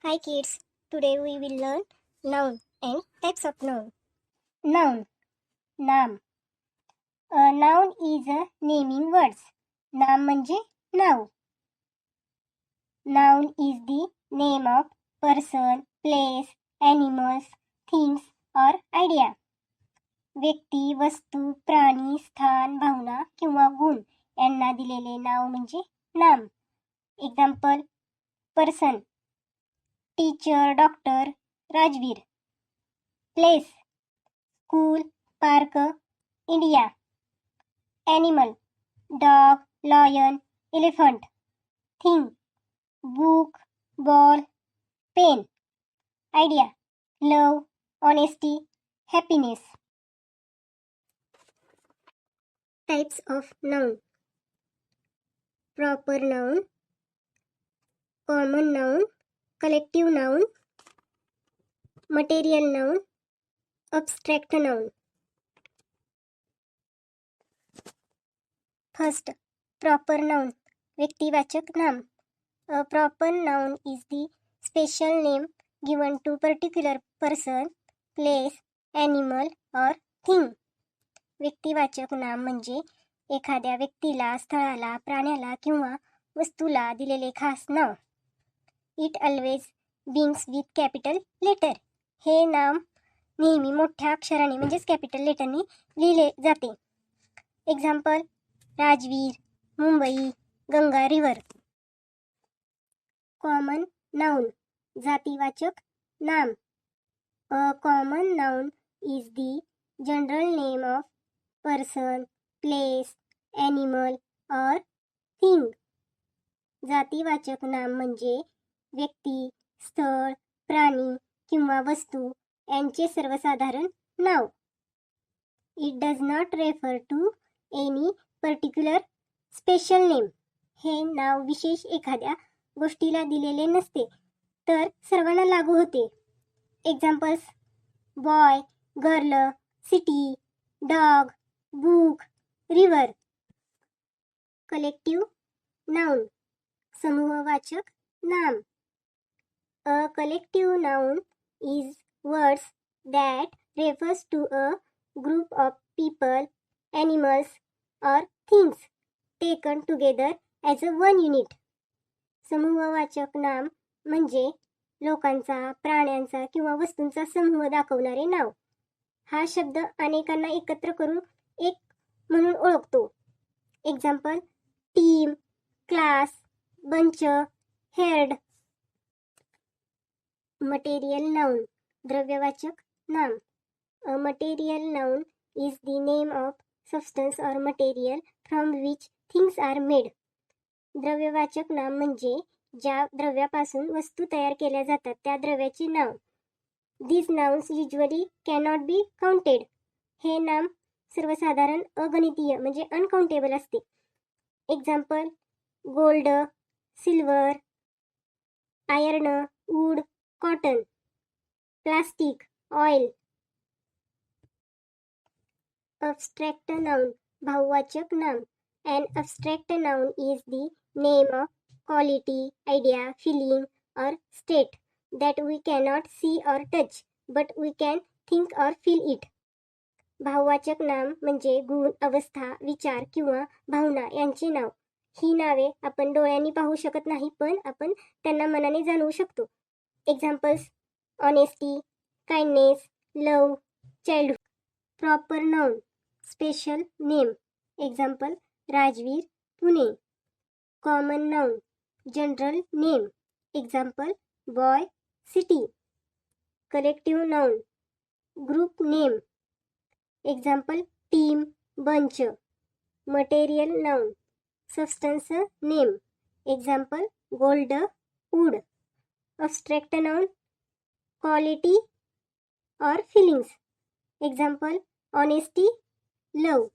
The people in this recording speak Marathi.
Hi kids, today we will learn noun and types of noun. Noun, नाम. A noun is a naming words. नाम म्हणजे नाव. Noun is the name of person, place, animals, things or idea. व्यक्ती, वस्तू, प्राणी, स्थान, भावना किंवा गुण यांना दिलेले नाव म्हणजे नाम. Example, person, teacher, doctor, Rajveer. Place, school, park, India. Animal, dog, lion, elephant. Thing, book, ball, pen. Idea, love, honesty, happiness. Types of noun. Proper noun, common noun, collective noun, material noun, abstract noun. First, proper noun, व्यक्तिवाचक नाम. A proper noun is the special name given to particular person, place, animal or thing. व्यक्तिवाचक नाम म्हणजे एखाद्या व्यक्तीला, स्थळाला, प्राण्याला किंवा वस्तूला दिलेले खास नाव. It always begins with capital letter. हे नाम नेहमी मोठ्या अक्षराने म्हणजेच कॅपिटल लेटरने लिहिले जाते. Example, Rajveer, Mumbai, Ganga river. Common noun, जातीवाचक नाम. A common noun is the general name of person, place, animal और थिंग. जातीवाचक नाम म्हणजे व्यक्ती, स्थळ, प्राणी किंवा वस्तू यांचे सर्वसाधारण नाव. It does not refer to any particular special name. हे नाव विशेष एखाद्या गोष्टीला दिलेले नसते, तर सर्वांना लागू होते. Examples, boy, girl, city, dog, book, river. Collective noun, समूहवाचक नाम. A collective noun is words that refers to a group of people, animals और things taken together as a one unit. समूहवाचक नाम म्हणजे लोकांचा, प्राण्यांचा किंवा वस्तूंचा समूह दाखवणारे नाव. हा शब्द अनेकांना एकत्र करून एक म्हणून ओळखतो. Example, team, class, bunch, herd. Material noun, द्रव्यवाचक नाम. A material noun is the name of substance और material from which things are made. द्रव्यवाचक नाम म्हणजे ज्या द्रव्यापासून वस्तू तयार केल्या जातात त्या द्रव्याचे नाव. This nouns usually cannot be counted. हे नाम सर्वसाधारण अगणितीय म्हणजे अनकाउंटेबल असते. Example, gold, silver, iron, wood, cotton, plastic, oil. Abstract noun, भाववाचक नाम. An abstract noun is the name of quality, idea, feeling or state that we cannot see or touch, but we can think or feel it. भाववाचक नाम म्हणजे गुण, अवस्था, विचार किंवा भावना यांचे नाव. ही नावे आपण डोळ्यांनी पाहू शकत नाही, पण आपण त्यांना मनाने जाणवू शकतो. Examples, honesty, kindness, love, childhood. Proper noun, special name. Example, Rajveer, Pune. Common noun, general name. Example, boy, city. Collective noun, group name. Example, team, bunch. Material noun, substance name. Example, gold, wood. Abstract noun, quality और फीलिंग्स. एक्झाम्पल, ऑनेस्टी, लव.